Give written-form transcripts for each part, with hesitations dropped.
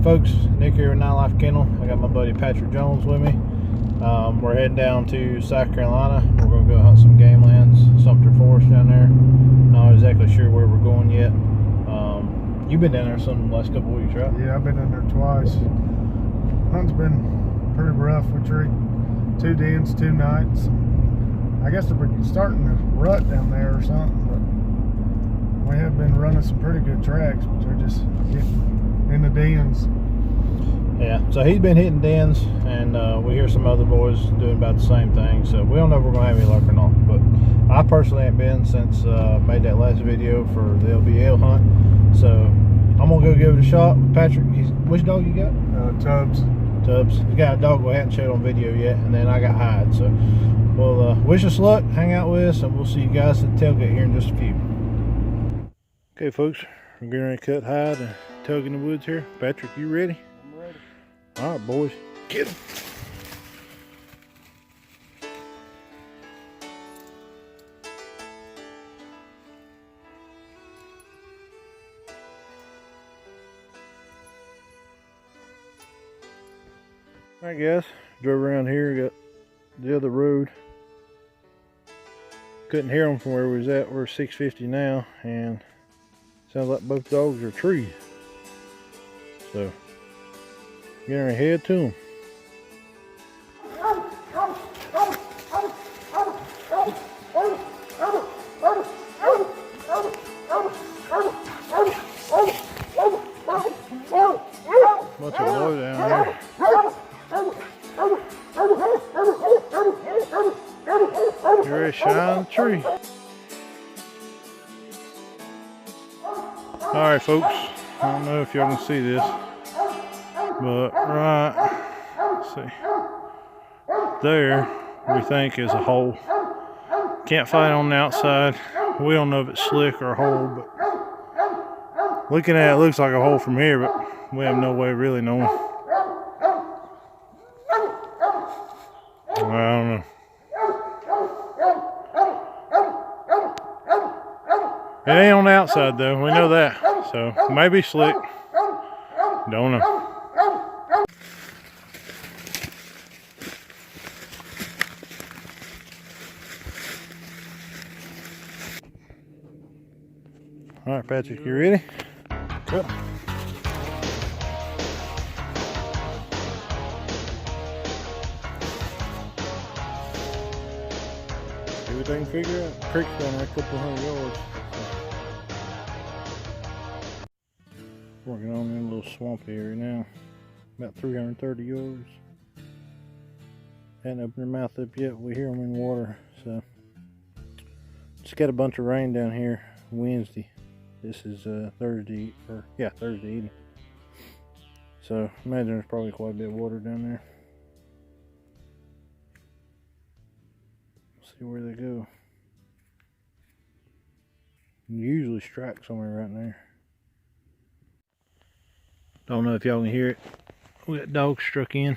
folks, Nick here with Nine Life Kennel. I got my buddy Patrick Jones with me. We're heading down to South Carolina. We're going to go hunt some game lands, Sumter Forest down there. Not exactly sure where we're going yet. You've been down there some the last couple weeks, right? Yeah, I've been in there twice. Hunting's been pretty rough. We treat 2 dens, 2 nights. I guess we're starting to rut down there or something, but we have been running some pretty good tracks, but they're just getting in the dens. Yeah, so he's been hitting dens, and we hear some other boys doing about the same thing, so we don't know if we're going to have any luck or not. But I personally ain't been since made that last video for the LBL hunt, so I'm going to go give it a shot. Patrick, which dog you got? Tubbs. He's got a dog we haven't showed on video yet, and then I got Hyde. So we'll wish us luck, hang out with us, and we'll see you guys at the tailgate here in just a few. Okay folks, we're getting ready to cut Hyde and tug in the woods here. Patrick, you ready? I'm ready. All right, boys, get him. All right, guys, drove around here, got the other road. Couldn't hear them from where we was at. We're 650 now, and sounds like both dogs are trees. So, getting our head to them. Bunch of blow down there. You ready to shine the tree? Alright folks, I don't know if y'all can see this, but right, let's see, there we think is a hole. Can't find it on the outside. We don't know if it's slick or a hole, but looking at it, looks like a hole from here, but we have no way of really knowing. I don't know. It ain't on the outside though, we know that. So maybe slick. Don't know. Alright Patrick, you ready? Good. Everything figure out. Creek's down there a couple hundred yards. Working on in a little swampy area now. About 330 yards. Hadn't opened their mouth up yet. We hear them in water. So just got a bunch of rain down here Wednesday. This is Thursday evening. So imagine there's probably quite a bit of water down there. See where they go. Usually strike somewhere right there. Don't know if y'all can hear it. We got dogs struck in.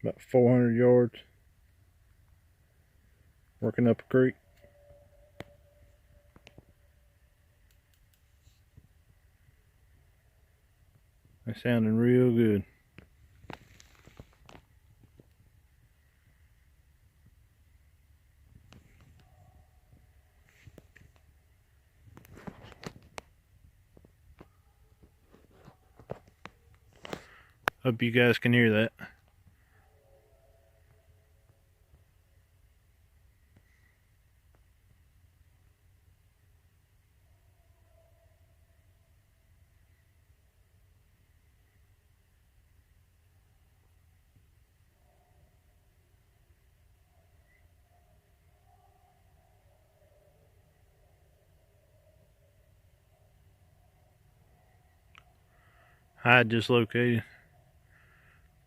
About 400 yards. Working up a creek. They're sounding real good. Hope you guys can hear that. Hyde just located.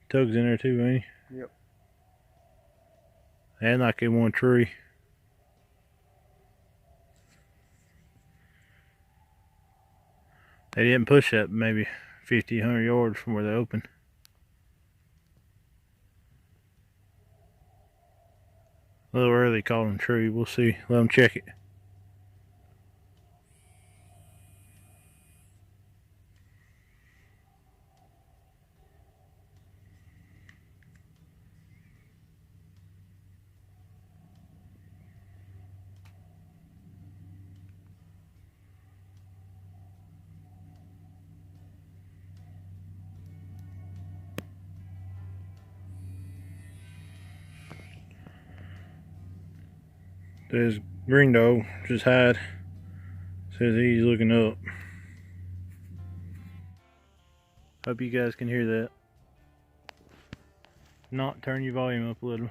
Tug's in there too, ain't he? Yep. And like in one tree. They didn't push that maybe 50, 100 yards from where they opened. A little early calling tree. We'll see. Let them check it. This green dog just hide. Says he's looking up. Hope you guys can hear that. Not turn your volume up a little.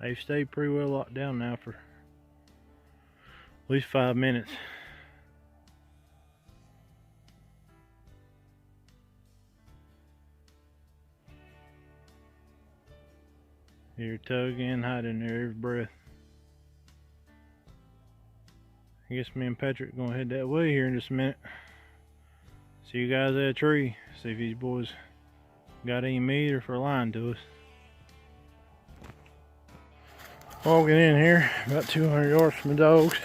They've stayed pretty well locked down now for at least 5 minutes. You're tugging, hiding there every breath. I guess me and Patrick are gonna head that way here in just a minute. See you guys at a tree. See if these boys got any meat or for lying to us. Walking in here, about 200 yards from the dogs.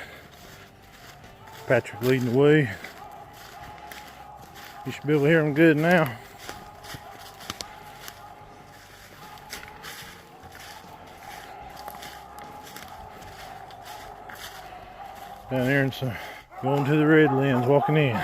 Patrick leading the way. You should be able to hear them good now. Down there and some going to the Redlands, walking in.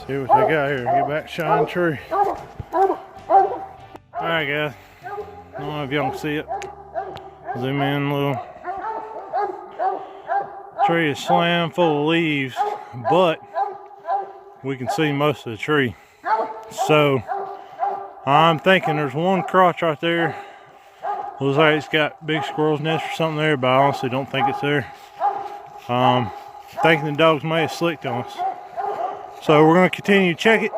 See what they got here. Get back, shine tree. Alright guys, I don't know if y'all can see it. Zoom in a little. Tree is slammed full of leaves, but we can see most of the tree. So I'm thinking there's one crotch right there. Looks like it's got big squirrel's nest or something there, but I honestly don't think it's there. Thinking the dogs may have slicked on us. So we're going to continue to check it.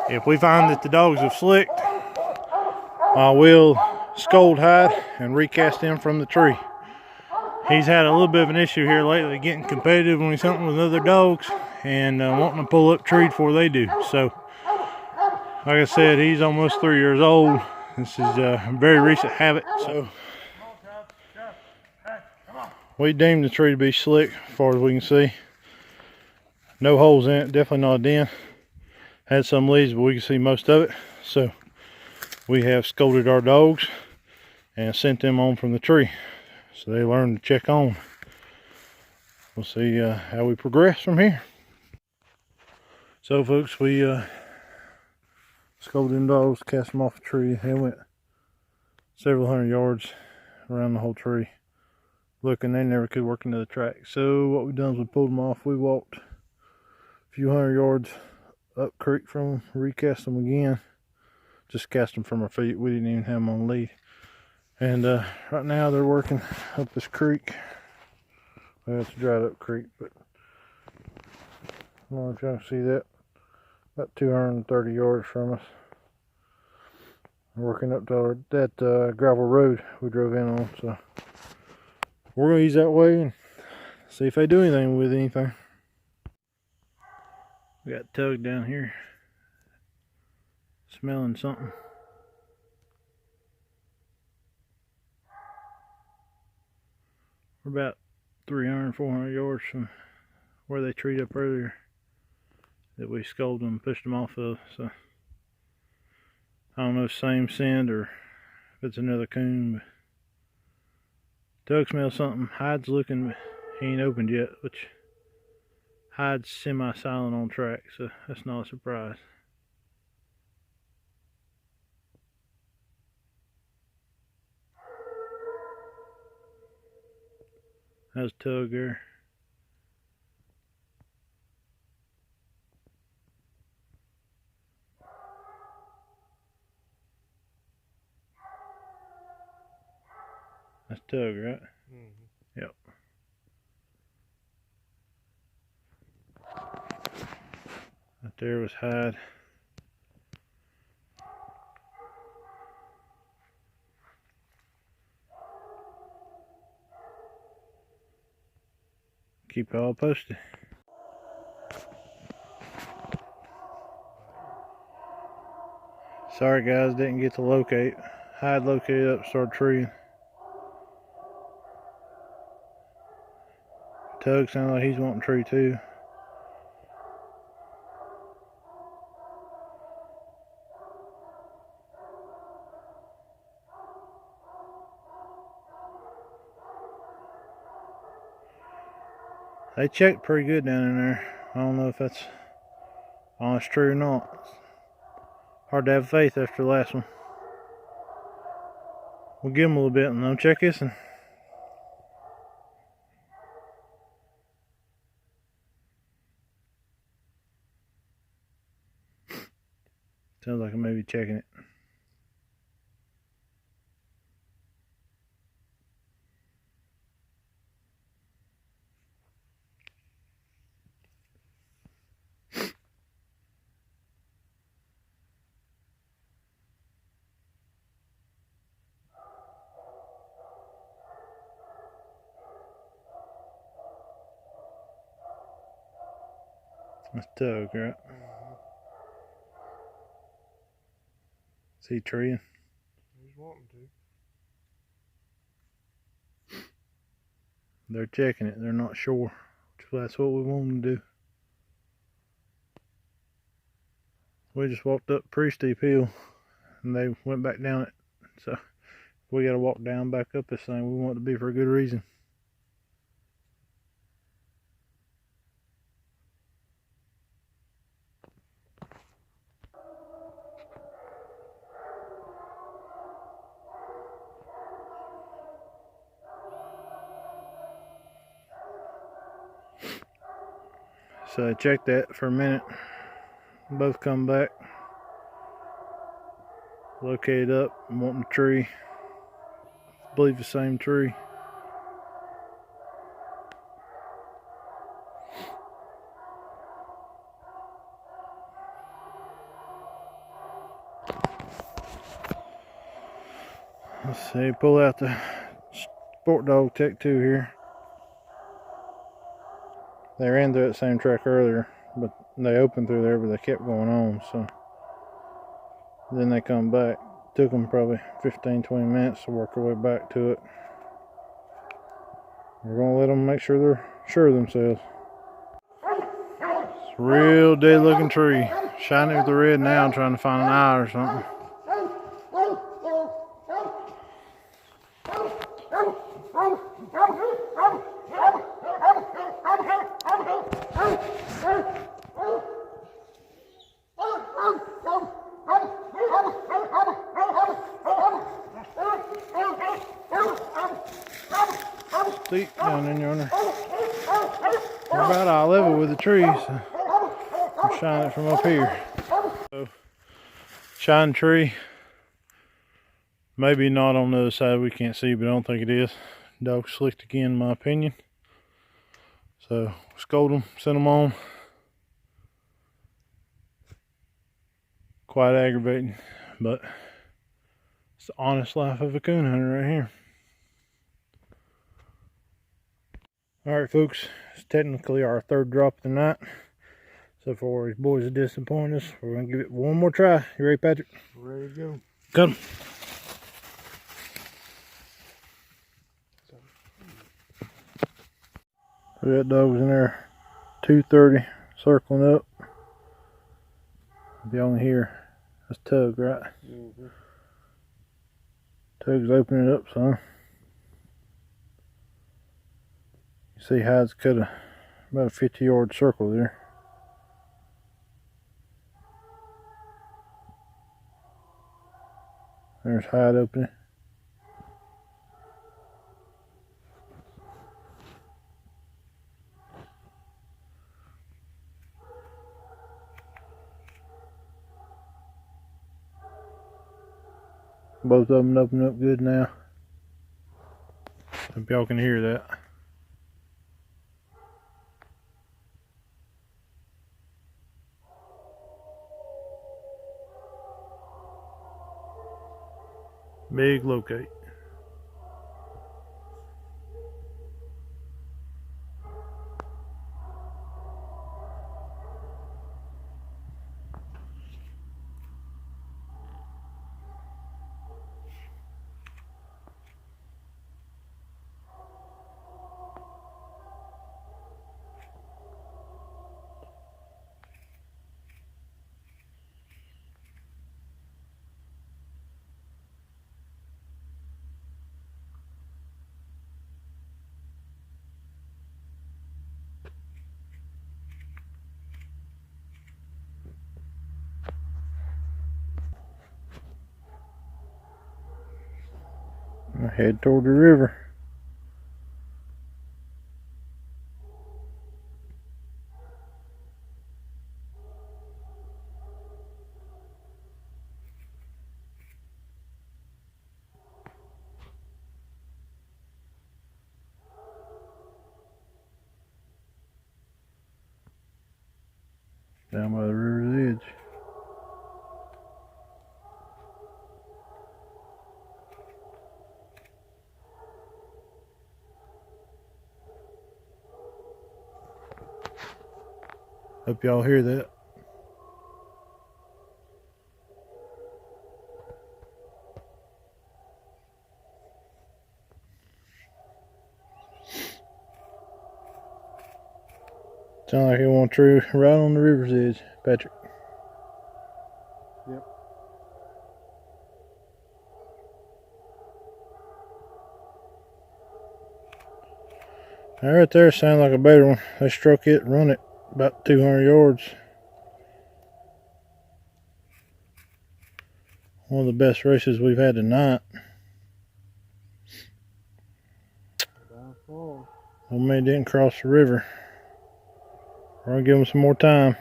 If we find that the dogs have slicked, I will scold hide and recast him from the tree. He's had a little bit of an issue here lately getting competitive when he's hunting with other dogs and wanting to pull up trees before they do. So, like I said, he's almost 3 years old. This is a very recent habit. So, we deemed the tree to be slick as far as we can see. No holes in it, definitely not a den. Had some leaves, but we can see most of it. So we have scolded our dogs and sent them on from the tree. So they learn to check on. We'll see how we progress from here. So folks, we scolded them dogs, cast them off the tree. They went several hundred yards around the whole tree. Looking, they never could work into the track. So what we done is we pulled them off. We walked a few hundred yards up creek from them, recast them again. Just cast them from our feet. We didn't even have them on lead. And right now they're working up this creek. Well, it's a dried up creek, but I don't know if y'all can see that. About 230 yards from us. Working up to that gravel road we drove in on. So we're going to use that way and see if they do anything with anything. We got Tug down here smelling something. We're about 300, 400 yards from where they treed up earlier that we scolded them and pushed them off of. So I don't know if it's the same scent or if it's another coon, but Tug smells something. Hide's looking, but he ain't opened yet, which Hide's semi-silent on track, so that's not a surprise. That's Tug there. That's Tug, right? Mm-hmm. Yep. Right there was Hide. Keep it all posted. Sorry guys, didn't get to locate. Hide located up, started treeing. Tug sounds like he's wanting tree too. They checked pretty good down in there. I don't know if that's honest true or not. Hard to have faith after the last one. We'll give them a little bit and they'll check this one. Sounds like I may be checking it. That's Tug, right? Is he treeing? He's wanting to. They're checking it. They're not sure. That's what we want them to do. We just walked up a pretty steep hill and they went back down it. So we got to walk down back up this thing. We want it to be for a good reason. So I checked that for a minute. Both come back. Located up and wanting the tree. I believe the same tree. Let's see, pull out the Sport Dog Tech 2 here. They ran through that same track earlier, but they opened through there, but they kept going on, so then they come back. Took them probably 15-20 minutes to work their way back to it. We're gonna let them make sure they're sure of themselves. It's a real dead looking tree. Shining with the red now, trying to find an eye or something. Steep down in yonder. We're about eye level with the trees. So I'm shining it from up here. So, shine tree. Maybe not on the other side, we can't see, but I don't think it is. Dog slicked again, in my opinion. So, scold them, send them on. Quite aggravating, but it's the honest life of a coon hunter right here. Alright folks, it's technically our third drop of the night. So far these boys are disappointed us. We're going to give it one more try. You ready, Patrick? Ready to go. Cut 'em. That dog was in there 230 circling up. If y'all can hear, that's Tug, right? Mm-hmm. Tug's opening it up, son. You see Hyde's cut about a 50-yard circle there. There's Hyde opening. Both of them open up good now. Hope y'all can hear that. Big locate. head toward the river. Down by the river's edge. Hope y'all hear that. Sound like it want true right on the river's edge, Patrick. Yep. That right there sounds like a better one. They struck it, run it about 200 yards. One of the best races we've had tonight. Well, man, didn't cross the river. We're gonna give them some more time.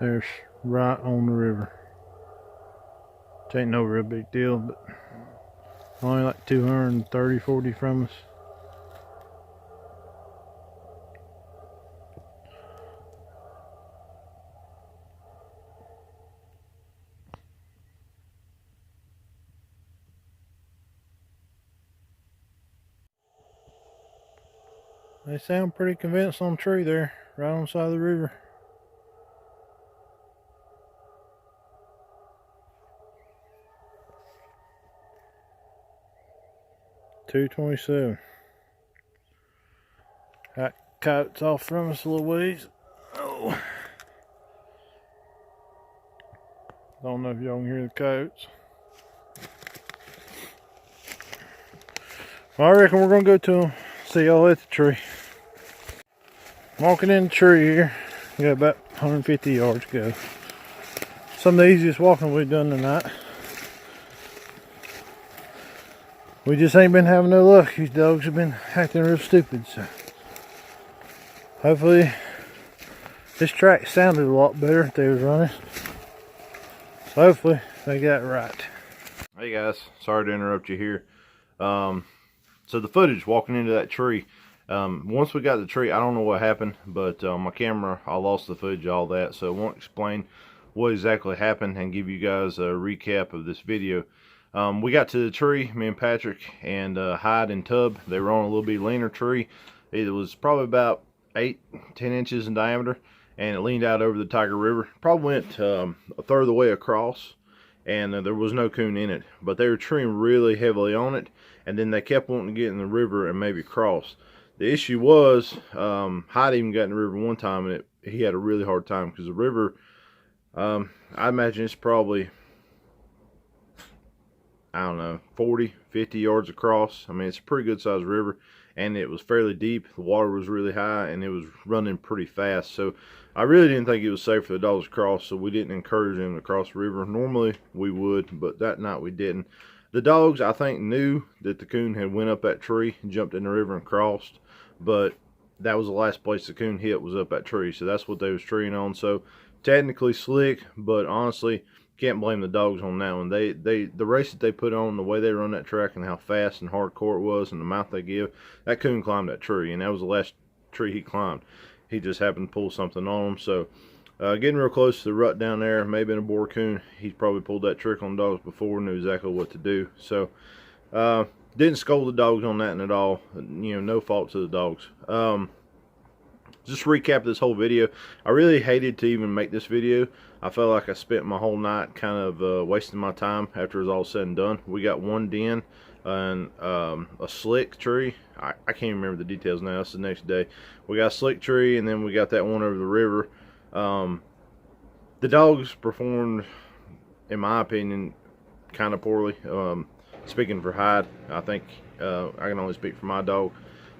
There's right on the river. It ain't no real big deal, but only like 230, 40 from us. They sound pretty convinced on the tree there, right on the side of the river. $227. Got coyotes off from us a little ways. Oh. Don't know if y'all can hear the coyotes. Well, I reckon we're gonna go to them. See y'all at the tree. Walking in the tree here. Got about 150 yards to go. Some of the easiest walking we've done tonight. We just ain't been having no luck. These dogs have been acting real stupid, so hopefully this track sounded a lot better if they was running. So hopefully they got it right. Hey guys, sorry to interrupt you here. So the footage walking into that tree, once we got the tree, I don't know what happened, but my camera, I lost the footage, all that, so I won't explain what exactly happened and give you guys a recap of this video. We got to the tree, me and Patrick and Hyde and Tub. They were on a little bit leaner tree. It was probably about 8-10 inches in diameter, and it leaned out over the Tiger River. Probably went a third of the way across, and there was no coon in it, but they were treeing really heavily on it, and then they kept wanting to get in the river and maybe cross. The issue was Hyde even got in the river one time, and he had a really hard time because the river, I imagine it's probably, I don't know, 40-50 yards across. I mean, it's a pretty good sized river, and it was fairly deep. The water was really high, and it was running pretty fast. So I really didn't think it was safe for the dogs to cross, so we didn't encourage them to cross the river. Normally we would, but that night we didn't. The dogs, I think, knew that the coon had went up that tree and jumped in the river and crossed, but that was the last place the coon hit, was up that tree. So that's what they was treeing on. So technically slick, but honestly, can't blame the dogs on that one. The race that they put on, the way they run that track, and how fast and hardcore it was, and the mouth they give, that coon climbed that tree, and that was the last tree he climbed. He just happened to pull something on him. So getting real close to the rut down there, maybe in a boar coon. He's probably pulled that trick on dogs before, knew exactly what to do. So didn't scold the dogs on that at all. You know, no fault to the dogs. Just to recap this whole video, I really hated to even make this video. I felt like I spent my whole night kind of wasting my time after it was all said and done. We got one den. and a slick tree. I can't remember the details now. It's the next day. We got a slick tree, and then we got that one over the river. The dogs performed, in my opinion, kind of poorly. Speaking for Hyde, I think I can only speak for my dog.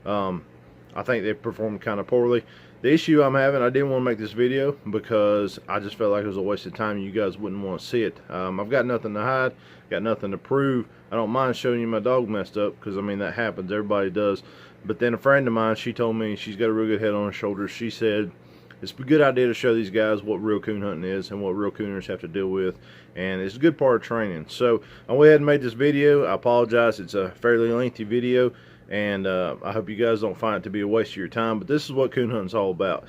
I think they performed kind of poorly. The issue I'm having, I didn't want to make this video because I just felt like it was a waste of time. You guys wouldn't want to see it. I've got nothing to hide, got nothing to prove. I don't mind showing you my dog messed up, because I mean, that happens, everybody does. But then a friend of mine, she told me, she's got a real good head on her shoulders. She said it's a good idea to show these guys what real coon hunting is and what real cooners have to deal with, and it's a good part of training. So I went ahead and made this video. I apologize, it's a fairly lengthy video, and I hope you guys don't find it to be a waste of your time, but this is what coon hunting's all about.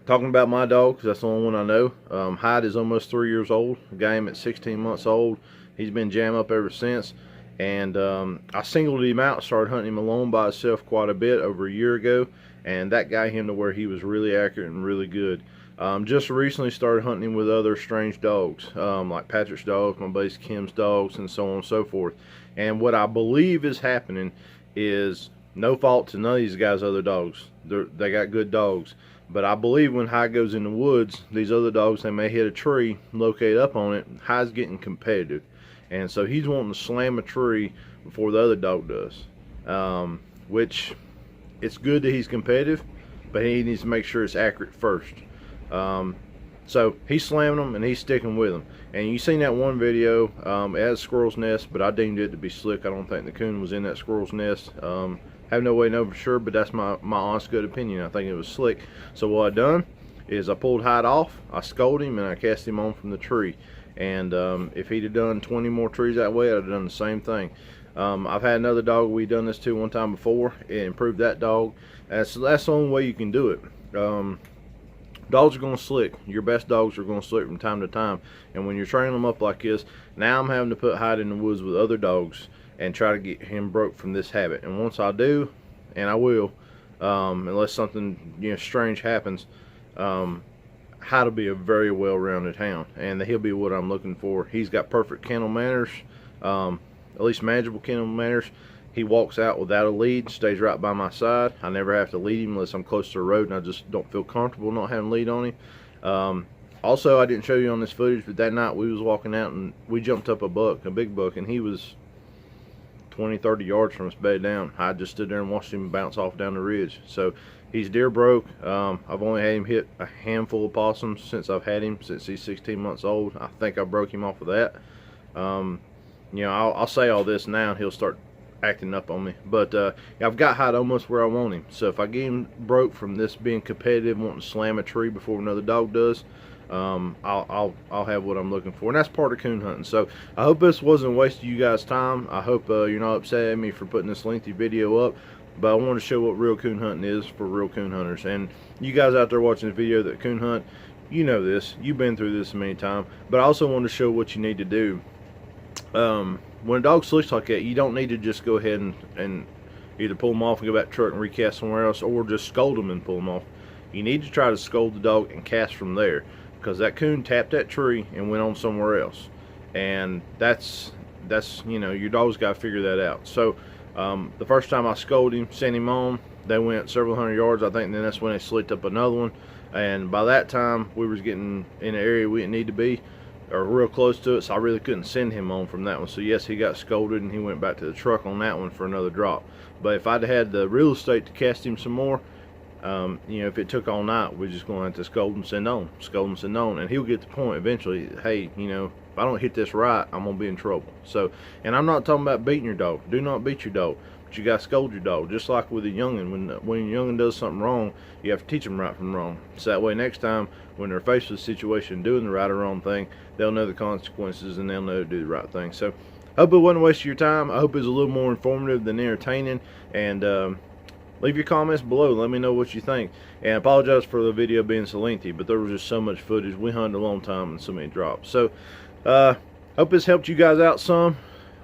Talking about my dog, because that's the only one I know. Hyde is almost 3 years old. I got him at 16 months old. He's been jam up ever since, and I singled him out, started hunting him alone by himself quite a bit over a year ago, and that got him to where he was really accurate and really good. Just recently started hunting with other strange dogs, like Patrick's dogs, my buddy Kim's dogs, and so on and so forth. And what I believe is happening is, no fault to none of these guys' other dogs. They got good dogs. But I believe when Hyde goes in the woods, these other dogs, they may hit a tree, locate up on it. Hyde's getting competitive. And so he's wanting to slam a tree before the other dog does. Which, it's good that he's competitive, but he needs to make sure it's accurate first. So he's slamming them and he's sticking with them. And you seen that one video, it has a squirrel's nest, but I deemed it to be slick. I don't think the coon was in that squirrel's nest. Have no way to know for sure, but that's my honest good opinion. I think it was slick. So what I done is I pulled Hyde off, I scolded him, and I cast him on from the tree. And if he'd have done 20 more trees that way, I'd have done the same thing. I've had another dog we done this to one time before. It improved that dog. And so that's the only way you can do it. Dogs are going to slick. Your best dogs are going to slick from time to time. And when you're training them up like this, now I'm having to put Hyde in the woods with other dogs and try to get him broke from this habit. And once I do, and I will, unless something strange happens, Hyde will be a very well-rounded hound, and he'll be what I'm looking for. He's got perfect kennel manners, at least manageable kennel manners. He walks out without a lead, stays right by my side. I never have to lead him unless I'm close to the road and I just don't feel comfortable not having a lead on him. Also, I didn't show you on this footage, but that night we was walking out and we jumped up a buck, a big buck, and he was 20-30 yards from us bedded down. I just stood there and watched him bounce off down the ridge. So he's deer broke. I've only had him hit a handful of possums since I've had him, since he's 16 months old. I think I broke him off of that. I'll say all this now and he'll start acting up on me, but I've got Hyde almost where I want him. So if I get him broke from this being competitive, wanting to slam a tree before another dog does, I'll have what I'm looking for, and that's part of coon hunting. So I hope this wasn't a waste of you guys' time. I hope you're not upset at me for putting this lengthy video up, but I want to show what real coon hunting is for real coon hunters. And you guys out there watching the video that coon hunt, you know this, you've been through this many times, but I also want to show what you need to do. When a dog slicks like that, you don't need to just go ahead and either pull them off and go back to truck and recast somewhere else, or just scold them and pull them off. You need to try to scold the dog and cast from there, because that coon tapped that tree and went on somewhere else, and that's your dog's got to figure that out. So the first time I scolded him, sent him on, they went several hundred yards, I think, and then that's when they slicked up another one. And by that time we was getting in an area we didn't need to be, or real close to it, so I really couldn't send him on from that one. So yes, he got scolded and he went back to the truck on that one for another drop. But if I'd had the real estate to cast him some more, if it took all night, we're just going to have to scold and send on, and he'll get the point eventually. Hey, if I don't hit this right, I'm gonna be in trouble. So, and I'm not talking about beating your dog. Do not beat your dog, but you gotta scold your dog. Just like with a youngin, when your youngin does something wrong, you have to teach them right from wrong. So that way, next time when they're faced with a situation doing the right or wrong thing, they'll know the consequences and they'll know to do the right thing. So, I hope it wasn't a waste of your time. I hope it was a little more informative than entertaining. And leave your comments below. Let me know what you think. And I apologize for the video being so lengthy, but there was just so much footage. We hunted a long time and so many drops. So, hope this helped you guys out some.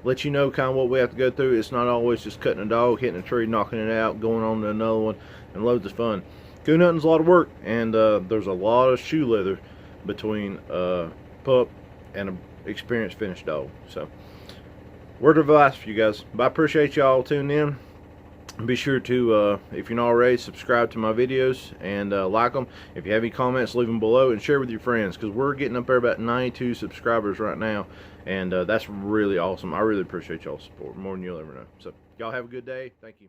Let you know kind of what we have to go through. It's not always just cutting a dog, hitting a tree, knocking it out, going on to another one, and loads of fun. Coon hunting's a lot of work, and there's a lot of shoe leather between a pup and an experienced finished dog. So, word of advice for you guys. But I appreciate y'all tuning in. Be sure to, if you're not already, subscribe to my videos and like them. If you have any comments, leave them below and share with your friends, because we're getting up there about 92 subscribers right now, and that's really awesome. I really appreciate y'all's support, more than you'll ever know. So y'all have a good day. Thank you.